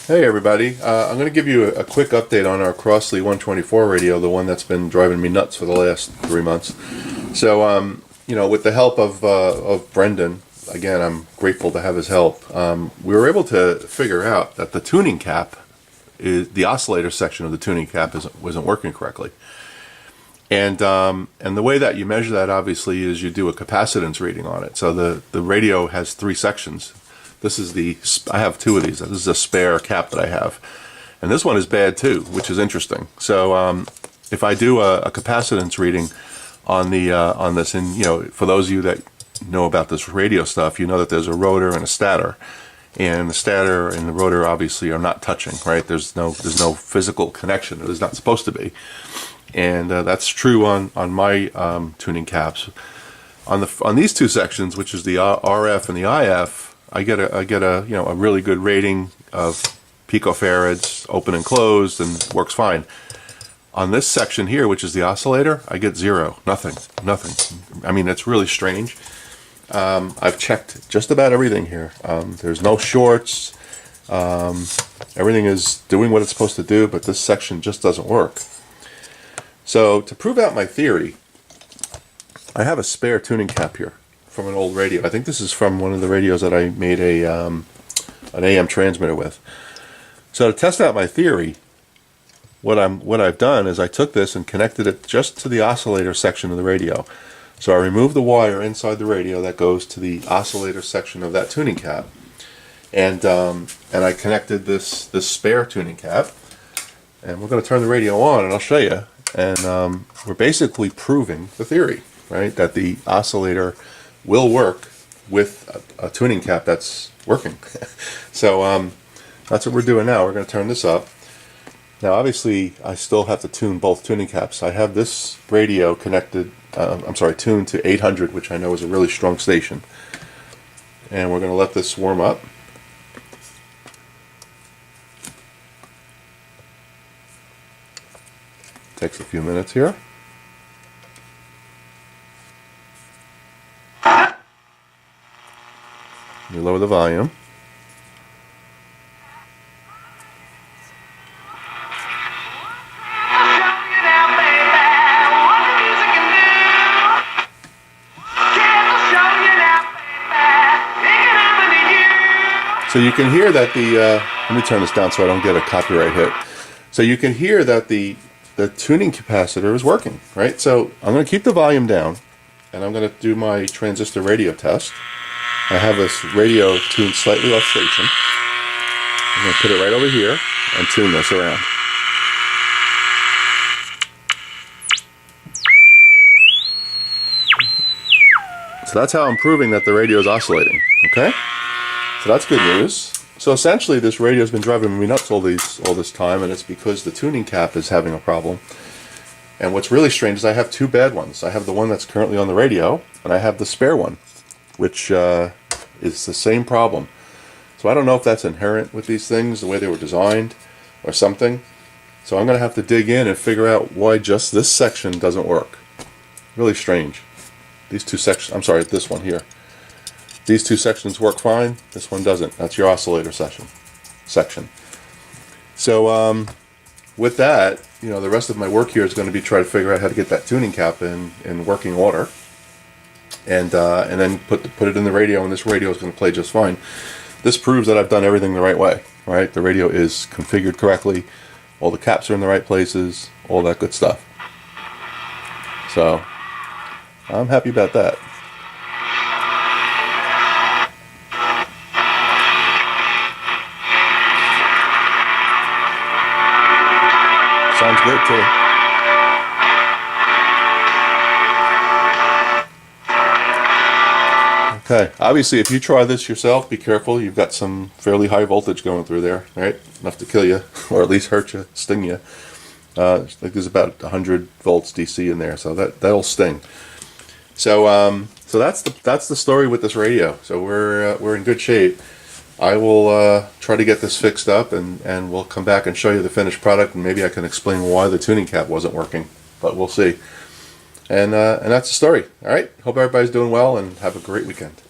Hey everybody, I'm going to give you a quick update on our Crossley 124 radio, the one that's been driving me nuts for the last 3 months. So, with the help of Brendan, again, I'm grateful to have his help, we were able to figure out that the tuning cap, the oscillator section of the tuning cap wasn't working correctly. And the way that you measure that, obviously, is you do a capacitance reading on it. So the radio has 3 sections. This is I have 2 of these. This is a spare cap that I have. And this one is bad too, which is interesting. So if I do a capacitance reading on this, and for those of you that know about this radio stuff, you know that there's a rotor and a stator. And the stator and the rotor obviously are not touching, right? There's no physical connection. There's not supposed to be. And that's true on my tuning caps. On these 2 sections, which is the RF and the IF, I get a really good rating of picofarads, open and closed, and works fine. On this section here, which is the oscillator, I get 0, nothing. I mean, it's really strange. I've checked just about everything here. There's no shorts. Everything is doing what it's supposed to do, but this section just doesn't work. So to prove out my theory, I have a spare tuning cap here from an old radio. I think this is from one of the radios that I made an AM transmitter with. So to test out my theory, what I've done is I took this and connected it just to the oscillator section of the radio. So I removed the wire inside the radio that goes to the oscillator section of that tuning cap, and I connected this spare tuning cap, and we're going to turn the radio on, and I'll show you. And we're basically proving the theory, right? That the oscillator will work with a tuning cap that's working. So that's what we're doing now. We're going to turn this up. Now obviously I still have to tune both tuning caps. I have this radio connected, tuned to 800, which I know is a really strong station. And we're going to let this warm up. Takes a few minutes here. You lower the volume. So you can hear that let me turn this down so I don't get a copyright hit. So you can hear that the tuning capacitor is working, right? So I'm going to keep the volume down, and I'm going to do my transistor radio test. I have this radio tuned slightly off station. I'm going to put it right over here and tune this around. So that's how I'm proving that the radio is oscillating, okay? So that's good news. So essentially this radio has been driving me nuts all this time, and it's because the tuning cap is having a problem. And what's really strange is I have 2 bad ones. I have the one that's currently on the radio, and I have the spare one, which is the same problem. So I don't know if that's inherent with these things, the way they were designed, or something. So I'm going to have to dig in and figure out why just this section doesn't work. Really strange. These 2 sections, I'm sorry, this one here. These 2 sections work fine, this one doesn't. That's your oscillator section. So with that, the rest of my work here is going to be try to figure out how to get that tuning cap in working order, and then put it in the radio, and this radio is going to play just fine. This proves that I've done everything the right way, right? The radio is configured correctly, all the caps are in the right places, all that good stuff. So I'm happy about that. Sounds good too. Okay, obviously if you try this yourself, be careful. You've got some fairly high voltage going through there, right? Enough to kill you, or at least hurt you, sting you. I think there's about 100 volts DC in there, so that'll sting. So so that's the story with this radio. So we're in good shape. I will try to get this fixed up, and we'll come back and show you the finished product, and maybe I can explain why the tuning cap wasn't working, but we'll see. And that's the story. All right, hope everybody's doing well, and have a great weekend.